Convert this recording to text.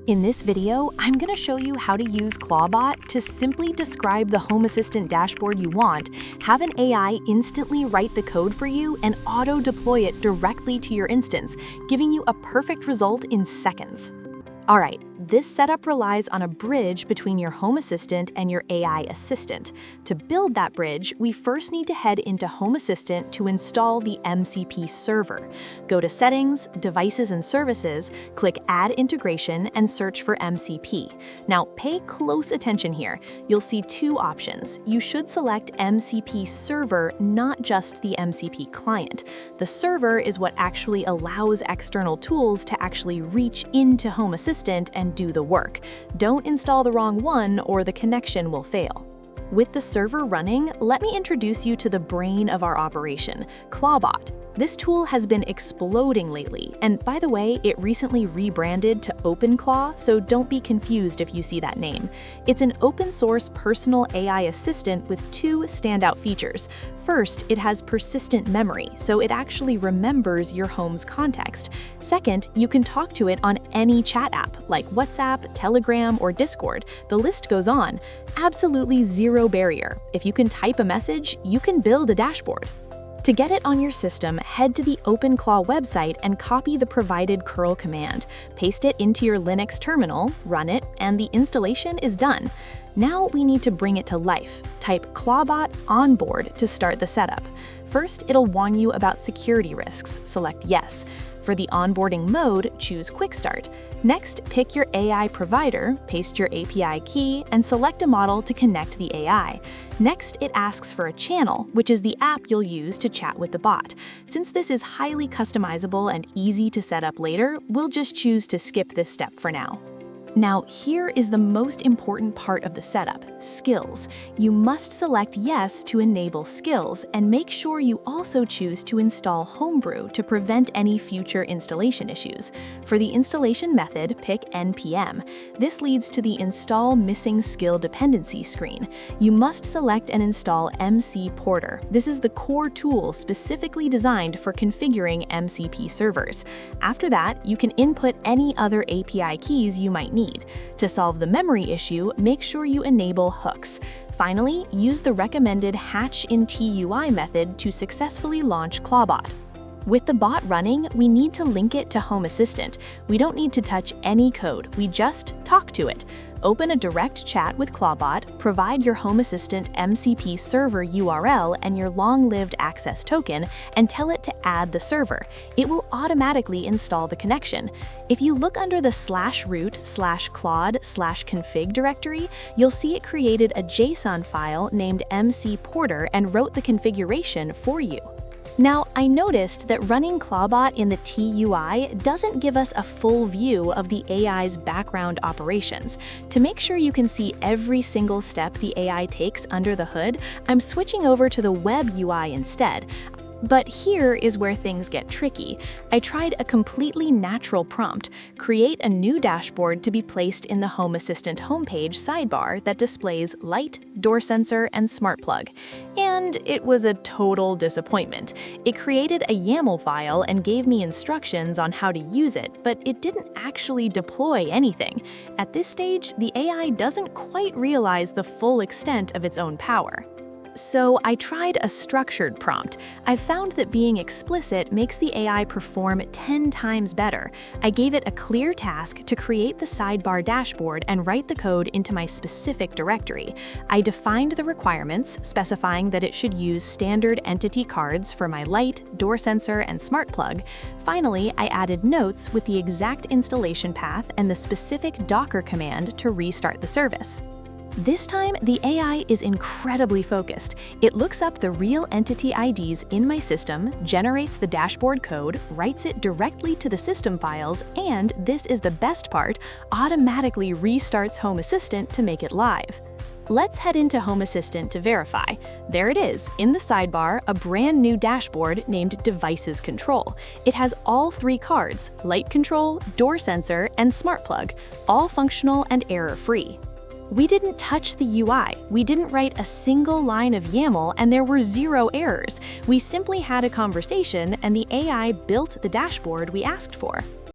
In this video, I'm going to show you how to use Clawdbot to simply describe the Home Assistant dashboard you want, have an AI instantly write the code for you, and auto-deploy it directly to your instance, giving you a perfect result in seconds. Alright, this setup relies on a bridge between your Home Assistant and your AI assistant. To build that bridge, we first need to head into Home Assistant to install the MCP Server. Go to Settings, Devices and Services, click Add Integration, and search for MCP. Now, pay close attention here. You'll see two options. You should select MCP Server, not just the MCP client. The server is what actually allows external tools to actually reach into Home Assistant and do the work. Don't install the wrong one or the connection will fail. With the server running, let me introduce you to the brain of our operation, Clawdbot. This tool has been exploding lately, and by the way, it recently rebranded to Openclaw, so don't be confused if you see that name. It's an open-source personal AI assistant with two standout features. First, it has persistent memory, so it actually remembers your home's context. Second, you can talk to it on any chat app, like WhatsApp, Telegram, or Discord. The list goes on. Absolutely zero barrier. If you can type a message, you can build a dashboard. To get it on your system, head to the Openclaw website and copy the provided curl command. Paste it into your Linux terminal, run it, and the installation is done. Now we need to bring it to life. Type Clawdbot onboard to start the setup. First, it'll warn you about security risks. Select Yes. For the onboarding mode, choose Quick Start. Next, pick your AI provider, paste your API key, and select a model to connect the AI. Next, it asks for a channel, which is the app you'll use to chat with the bot. Since this is highly customizable and easy to set up later, we'll just choose to skip this step for now. Now, here is the most important part of the setup, skills. You must select Yes to enable skills, and make sure you also choose to install Homebrew to prevent any future installation issues. For the installation method, pick NPM. This leads to the Install Missing Skill Dependency screen. You must select and install MC Porter. This is the core tool specifically designed for configuring MCP servers. After that, you can input any other API keys you might need. To solve the memory issue, make sure you enable hooks. Finally, use the recommended hatch in TUI method to successfully launch Clawdbot. With the bot running, we need to link it to Home Assistant. We don't need to touch any code, we just talk to it. Open a direct chat with Clawdbot, provide your Home Assistant MCP server URL and your long-lived access token, and tell it to add the server. It will automatically install the connection. If you look under the /root/claude/config directory, you'll see it created a JSON file named MC Porter and wrote the configuration for you. Now, I noticed that running Clawdbot in the TUI doesn't give us a full view of the AI's background operations. To make sure you can see every single step the AI takes under the hood, I'm switching over to the web UI instead. But here is where things get tricky. I tried a completely natural prompt, create a new dashboard to be placed in the Home Assistant homepage sidebar that displays light, door sensor, and smart plug. And it was a total disappointment. It created a YAML file and gave me instructions on how to use it, but it didn't actually deploy anything. At this stage, the AI doesn't quite realize the full extent of its own power. So I tried a structured prompt. I found that being explicit makes the AI perform 10 times better. I gave it a clear task to create the sidebar dashboard and write the code into my specific directory. I defined the requirements, specifying that it should use standard entity cards for my light, door sensor, and smart plug. Finally, I added notes with the exact installation path and the specific Docker command to restart the service. This time, the AI is incredibly focused. It looks up the real entity IDs in my system, generates the dashboard code, writes it directly to the system files, and, this is the best part, automatically restarts Home Assistant to make it live. Let's head into Home Assistant to verify. There it is, in the sidebar, a brand new dashboard named Devices Control. It has all three cards, light control, door sensor, and smart plug, all functional and error-free. We didn't touch the UI, we didn't write a single line of YAML, and there were zero errors. We simply had a conversation and the AI built the dashboard we asked for.